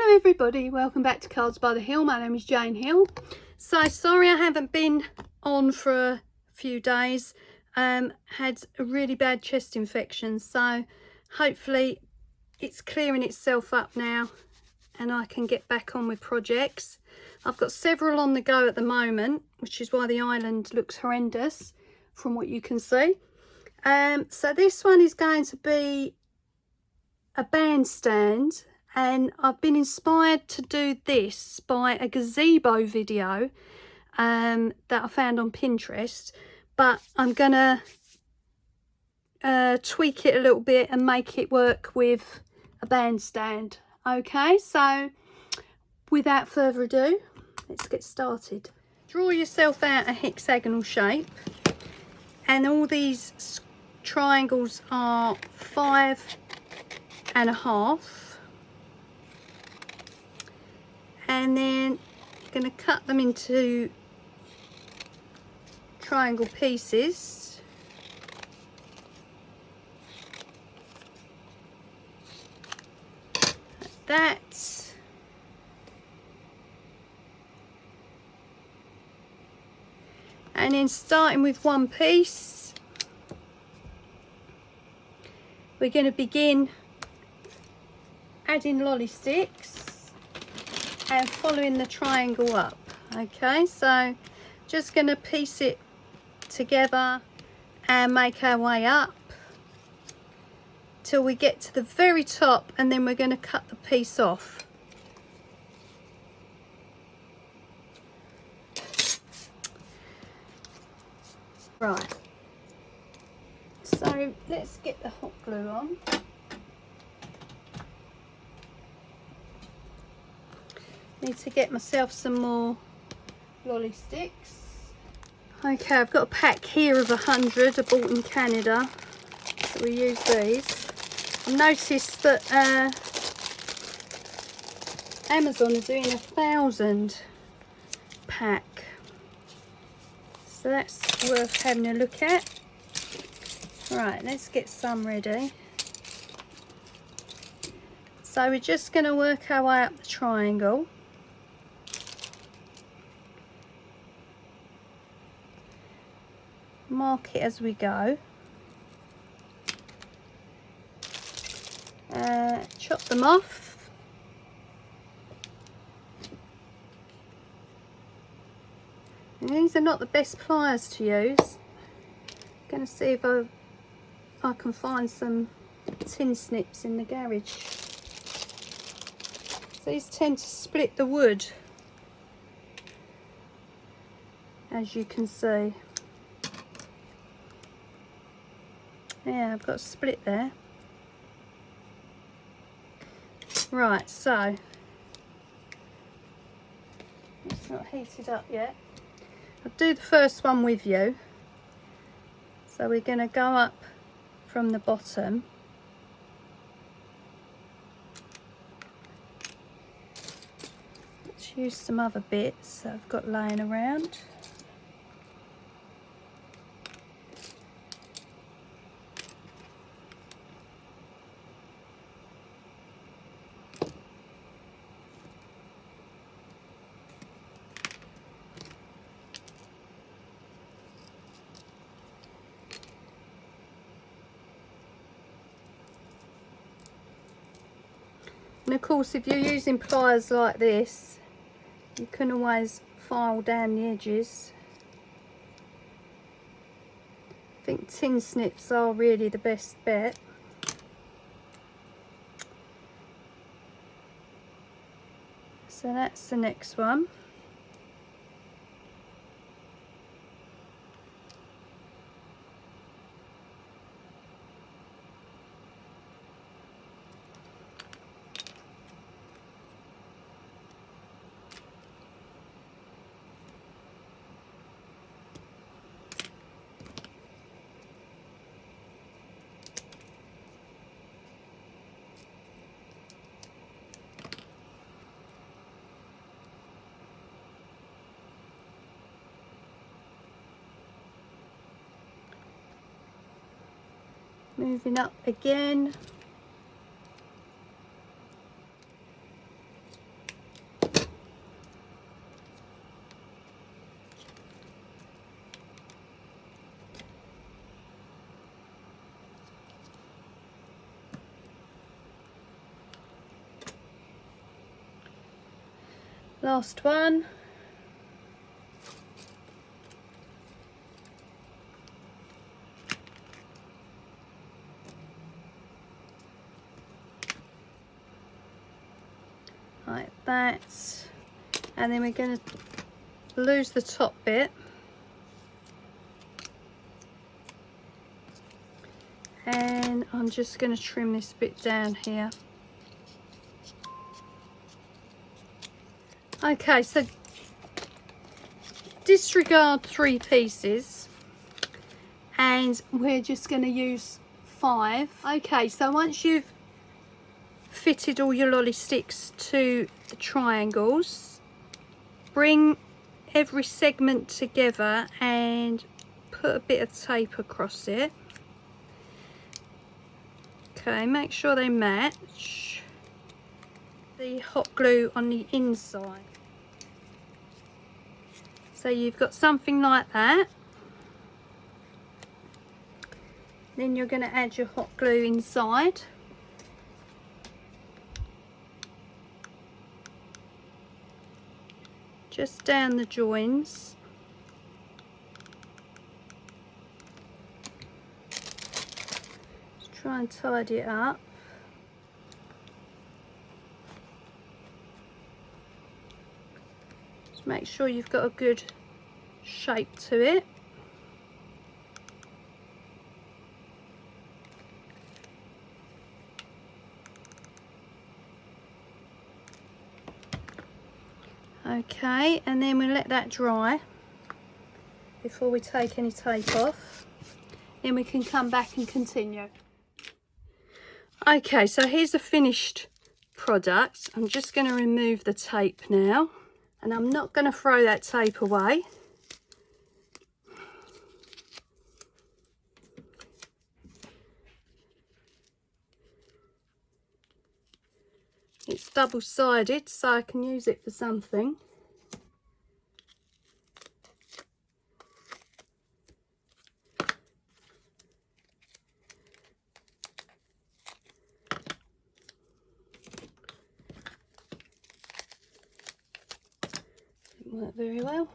Hello everybody, welcome back to Cards by the Hill. My name is Jane Hill. So sorry I haven't been on for a few days. Had a really bad chest infection, so hopefully it's clearing itself up now and I can get back on with projects. I've got several on the go at the moment, which is why the island looks horrendous from what you can see. So this one is going to be a bandstand, and I've been inspired to do this by a gazebo video that I found on Pinterest, but I'm gonna tweak it a little bit and make it work with a bandstand. Okay, so without further ado, let's get started. Draw yourself out a hexagonal shape, and all these triangles are 5.5, and then you're going to cut them into triangle pieces. Like that. And then starting with one piece, we're going to begin adding lolly sticks and following the triangle up. Okay, so just going to piece it together and make our way up till we get to the very top, and then we're going to cut the piece off. Right, so let's get the hot glue on. Need to get myself some more lolly sticks. Okay, I've got a pack here of 100 I bought in Canada, so we use these. I noticed that Amazon are doing 1,000 pack, so that's worth having a look at. Right, let's get some ready. So we're just going to work our way up the triangle. Mark it as we go. Chop them off. And these are not the best pliers to use. I'm going to see if I can find some tin snips in the garage. So these tend to split the wood, as you can see. Yeah, I've got a split there. Right, so it's not heated up yet. I'll do the first one with you. So we're going to go up from the bottom. Let's use some other bits that I've got laying around. And of course, if you're using pliers like this, you can always file down the edges. I think tin snips are really the best bet. So that's the next one. Moving up again. Last one. Like that. And then we're going to lose the top bit. And I'm just going to trim this bit down here. Okay, so disregard 3 pieces and we're just going to use 5. Okay, so once you've fitted all your lolly sticks to the triangles, bring every segment together and put a bit of tape across it. Okay, make sure they match. The hot glue on the inside. So you've got something like that. Then you're going to add your hot glue inside. Just down the joins. Just try and tidy it up. Make sure you've got a good shape to it. Okay, and then we'll let that dry before we take any tape off. Then we can come back and continue. Okay, so here's the finished product. I'm just going to remove the tape now. And I'm not going to throw that tape away. It's double-sided, so I can use it for something. Didn't work very well.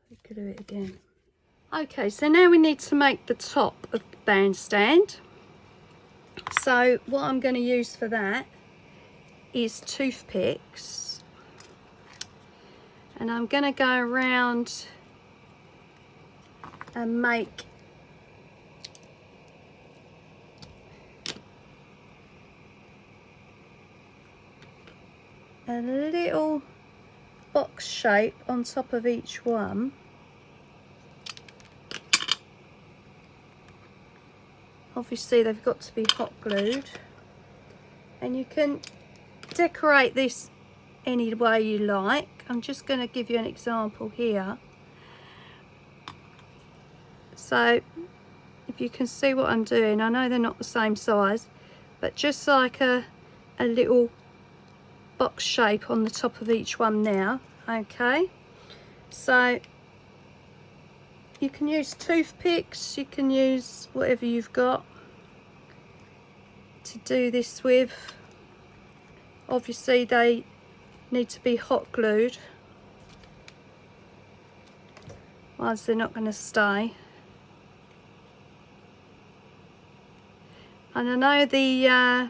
We could do it again. Okay, so now we need to make the top of the bandstand. So what I'm going to use for that is toothpicks, and I'm going to go around and make a little box shape on top of each one. Obviously they've got to be hot glued, and you can decorate this any way you like. I'm just going to give you an example here. So if you can see what I'm doing, I know they're not the same size, but just like a little box shape on the top of each one now. Okay, so you can use toothpicks, you can use whatever you've got to do this with. Obviously they need to be hot glued, otherwise they're not going to stay. And I know the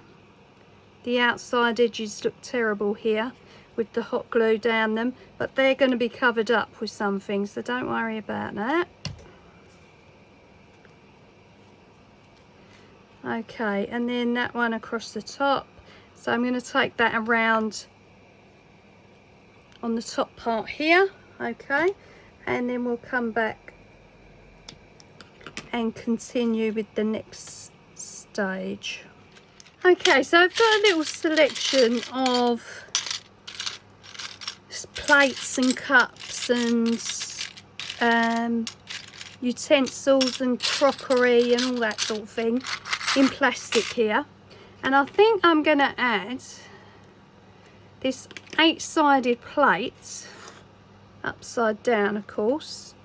outside edges look terrible here with the hot glue down them, but they're going to be covered up with something, so don't worry about that. Okay, and then that one across the top. So I'm going to take that around on the top part here. Okay, and then we'll come back and continue with the next stage. Okay, so I've got a little selection of plates and cups and utensils and crockery and all that sort of thing in plastic here, and I think I'm going to add this 8-sided plate, upside down of course,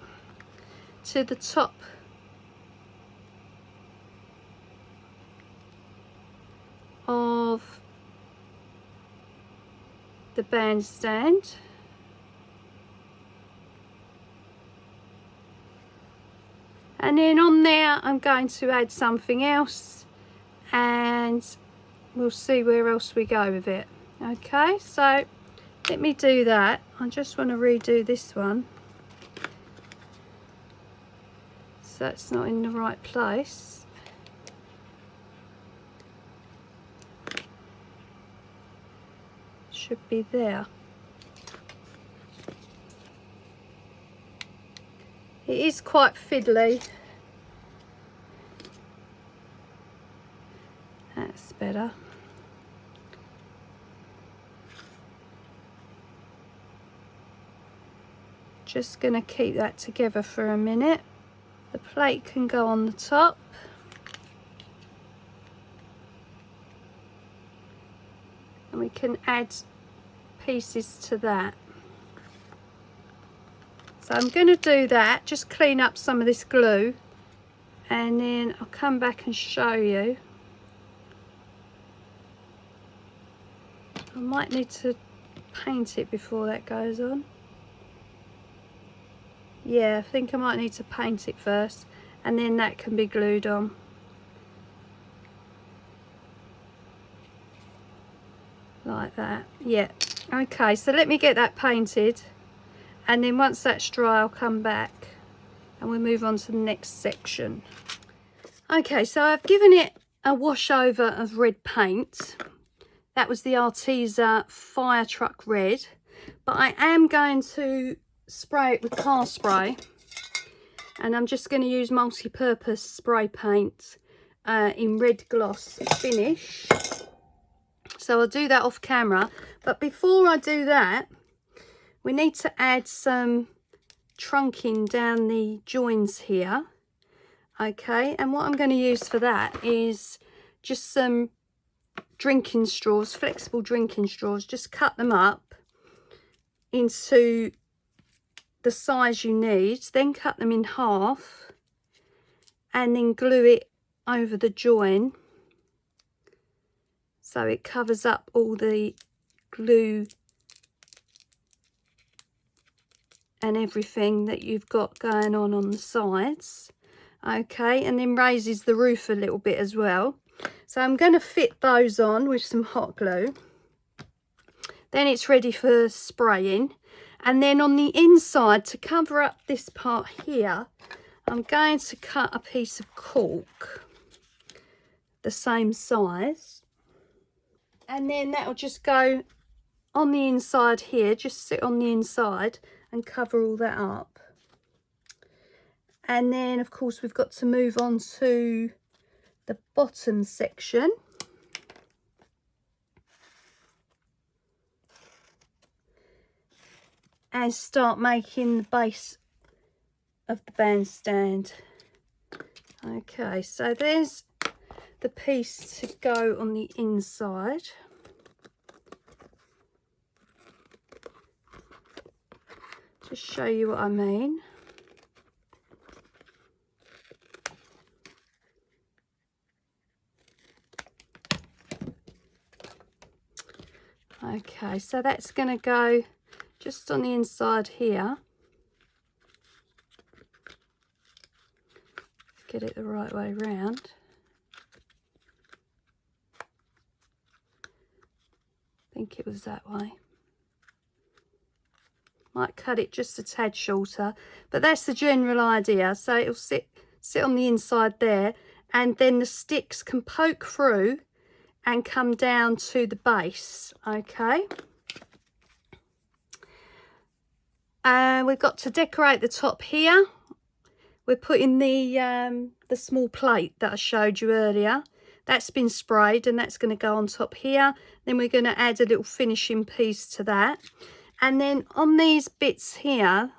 to the top of the bandstand. And then on there I'm going to add something else, and we'll see where else we go with it. Okay, so let me do that. I just want to redo this one, so it's not in the right place. Should be there. It is quite fiddly. That's better. Just going to keep that together for a minute. The plate can go on the top. And we can add pieces to that. So I'm going to do that, just clean up some of this glue, and then I'll come back and show you. I might need to paint it before that goes on. Yeah, I think I might need to paint it first, and then that can be glued on. Like that. Yeah. Okay, so let me get that painted, and then once that's dry I'll come back and we'll move on to the next section. Okay, so I've given it a wash over of red paint. That was the Arteza Fire Truck Red, but I am going to spray it with car spray, and I'm just going to use multi-purpose spray paint in red gloss finish. So I'll do that off camera, but before I do that we need to add some trunking down the joins here. Okay, and what I'm going to use for that is just some drinking straws, flexible drinking straws. Just cut them up into the size you need, then cut them in half and then glue it over the join so it covers up all the glue and everything that you've got going on the sides. Okay, and then raises the roof a little bit as well. So I'm going to fit those on with some hot glue. Then it's ready for spraying. And then on the inside, to cover up this part here, I'm going to cut a piece of cork the same size, and then that will just go on the inside here, just sit on the inside and cover all that up. And then of course we've got to move on to the bottom section. And start making the base of the bandstand. Okay, so there's the piece to go on the inside. Just show you what I mean. Okay, so that's going to go just on the inside here. Get it the right way round. I think it was that way. Might cut it just a tad shorter, but that's the general idea. So it'll sit on the inside there, and then the sticks can poke through and come down to the base. Okay. And we've got to decorate the top here. We're putting the small plate that I showed you earlier. That's been sprayed and that's going to go on top here. Then we're going to add a little finishing piece to that. And then on these bits here,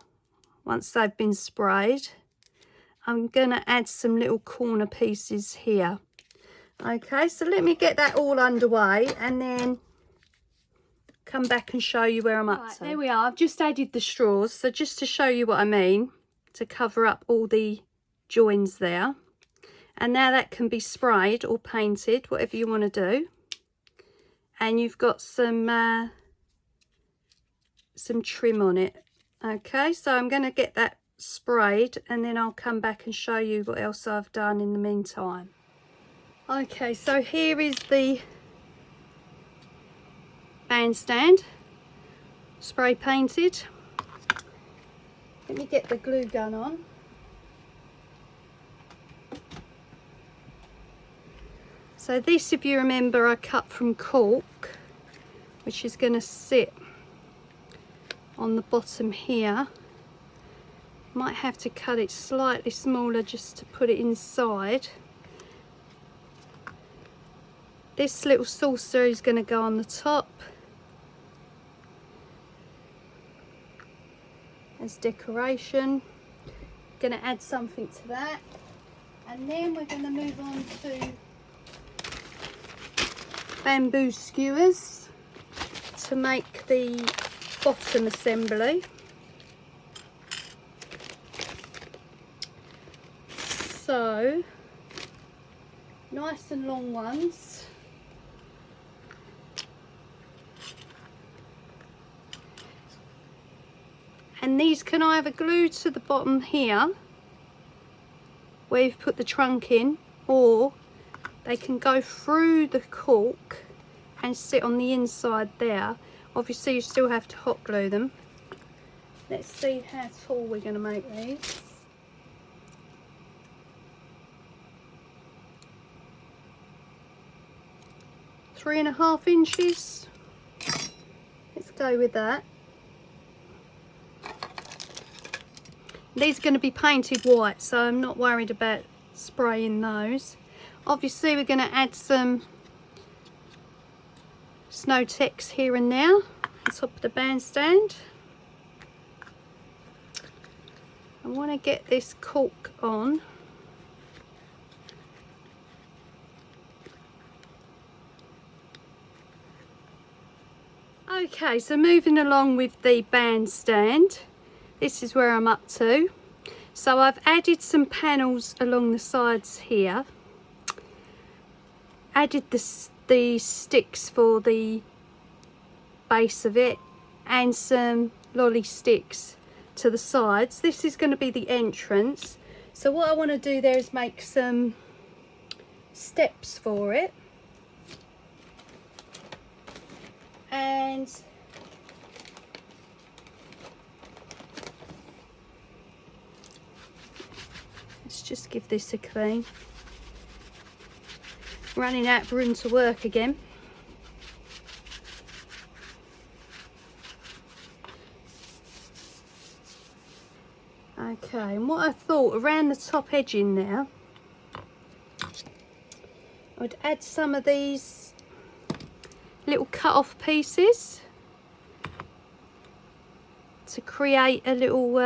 once they've been sprayed, I'm going to add some little corner pieces here. Okay, so let me get that all underway and then come back and show you where I'm up to. There we are. I've just added the straws, so just to show you what I mean, to cover up all the joins there. And now that can be sprayed or painted, whatever you want to do. and you've got some trim on it. Okay, so I'm going to get that sprayed and then I'll come back and show you what else I've done in the meantime. Okay, so here is the bandstand spray painted. Let me get the glue gun on. So this, if you remember, I cut from cork, which is going to sit on the bottom here. Might have to cut it slightly smaller just to put it inside. This little saucer is going to go on the top as decoration. Going to add something to that, and then we're going to move on to bamboo skewers to make the bottom assembly. So nice and long ones. And these can either glue to the bottom here where you've put the trunk in, or they can go through the cork and sit on the inside there. Obviously you still have to hot glue them. Let's see how tall we're going to make these. Three and a half inches. Let's go with that. These are going to be painted white, so I'm not worried about spraying those. Obviously we're going to add some snow text here and there on top of the bandstand. I want to get this cork on. Okay, so moving along with the bandstand, this is where I'm up to. So I've added some panels along the sides here, added the sticks for the base of it, and some lolly sticks to the sides. This is going to be the entrance. So what I want to do there is make some steps for it. And let's just give this a clean. Running out of room to work again. Okay, and what I thought, around the top edging there, I would add some of these little cut off pieces to create a little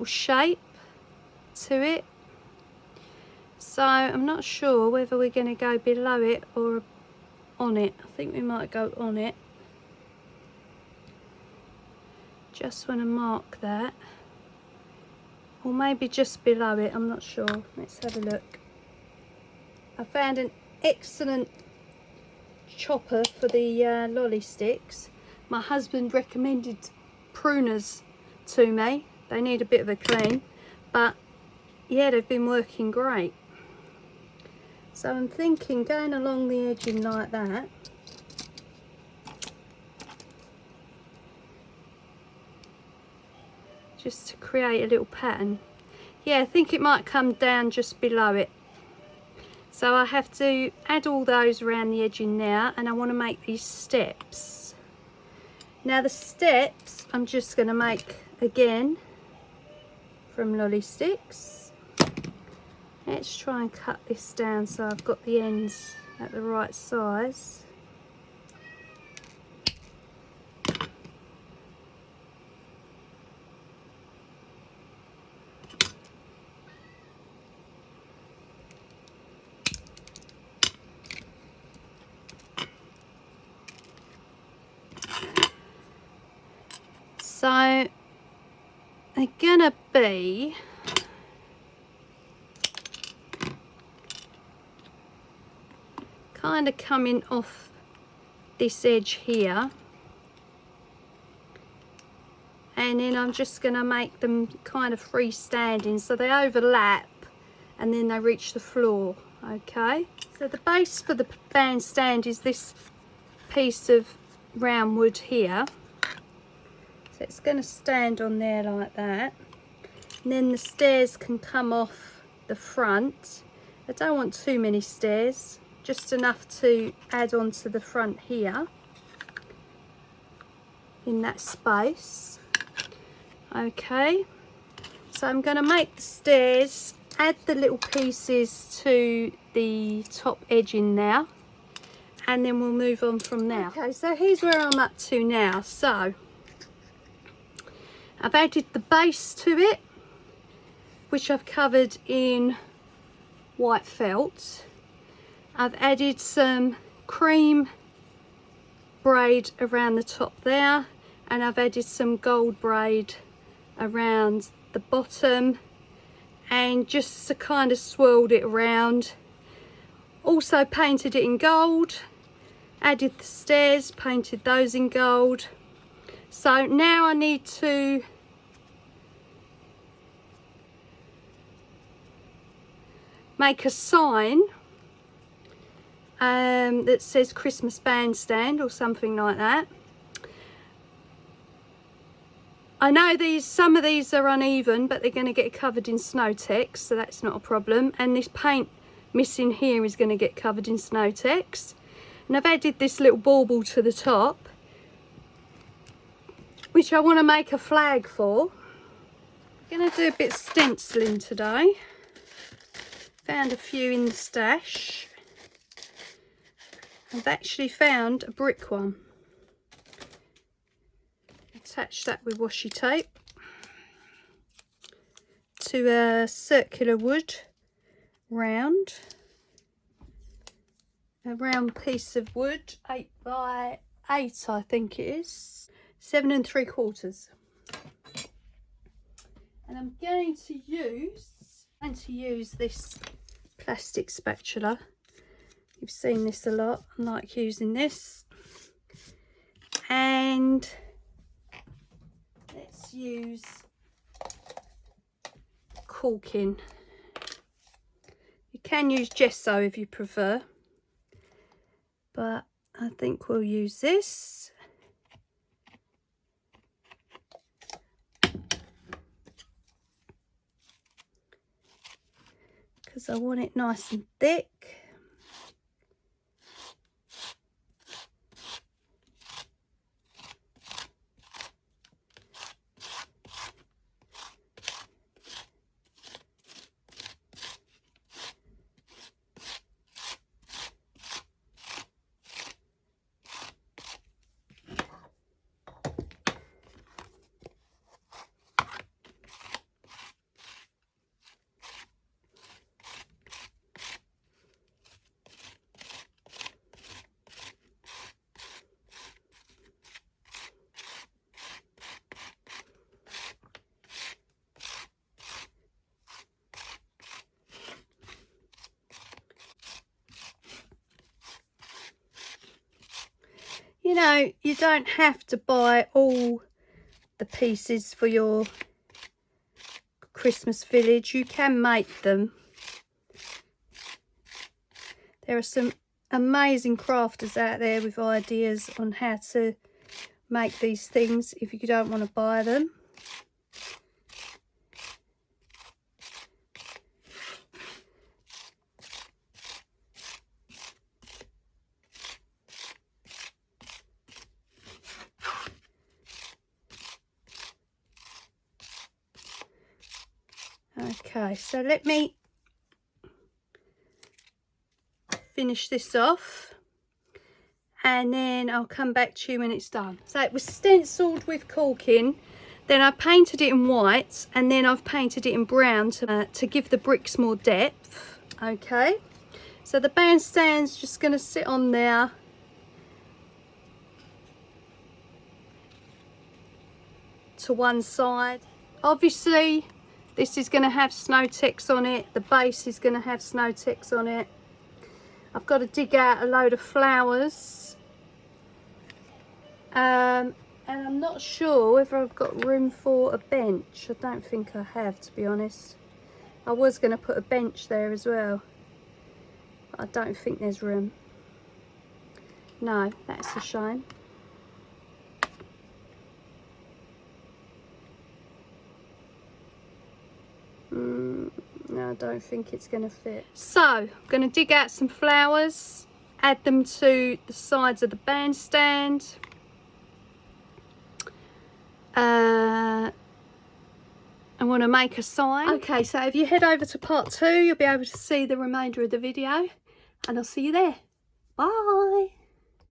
shape to it. So I'm not sure whether we're going to go below it or on it. I think we might go on it. Just want to mark that, or maybe just below it, I'm not sure. Let's have a look. I found an excellent chopper for the lolly sticks. My husband recommended pruners to me. They need a bit of a clean, but yeah, they've been working great. So I'm thinking going along the edging like that. Just to create a little pattern. Yeah, I think it might come down just below it. So I have to add all those around the edging now, and I want to make these steps. Now the steps I'm just going to make again from lolly sticks. Let's try and cut this down so I've got the ends at the right size. So they're gonna be kind of coming off this edge here, and then I'm just going to make them kind of freestanding so they overlap and then they reach the floor. Okay, so the base for the bandstand is this piece of round wood here, so it's going to stand on there like that, and then the stairs can come off the front. I don't want too many stairs, just enough to add on to the front here in that space. Okay, so I'm going to make the stairs, add the little pieces to the top edge in there, and then we'll move on from there. Okay, so here's where I'm up to now. So I've added the base to it, which I've covered in white felt. I've added some cream braid around the top there, and I've added some gold braid around the bottom, and just to kind of swirled it around. Also painted it in gold, added the stairs, painted those in gold. So now I need to make a sign that says Christmas Bandstand or something like that. I know some of these are uneven, but they're going to get covered in Snow-Tex, so that's not a problem. And this paint missing here is going to get covered in Snow-Tex. And I've added this little bauble to the top, which I want to make a flag for. I'm going to do a bit of stenciling today. Found a few in the stash. I've actually found a brick one. Attach that with washi tape to a circular wood round, a round piece of wood, 8 by 8 I think it is, 7 3/4. And I'm going to use this plastic spatula. You've seen this a lot. I like using this. And let's use caulking. You can use gesso if you prefer, but I think we'll use this. Because I want it nice and thick. You know, you don't have to buy all the pieces for your Christmas village. You can make them. There are some amazing crafters out there with ideas on how to make these things if you don't want to buy them. Okay, so let me finish this off and then I'll come back to you when it's done. So it was stenciled with caulking, then I painted it in white, and then I've painted it in brown to give the bricks more depth. Okay, so the bandstand's just going to sit on there to one side. Obviously this is going to have Snow-Tex on it, the base is going to have Snow-Tex on it. I've got to dig out a load of flowers. And I'm not sure whether I've got room for a bench. I don't think I have, to be honest. I was going to put a bench there as well. But I don't think there's room. No, that's a shame. No, I don't think it's going to fit. So, I'm going to dig out some flowers, add them to the sides of the bandstand. I want to make a sign. Okay, so if you head over to part 2, you'll be able to see the remainder of the video, and I'll see you there. Bye.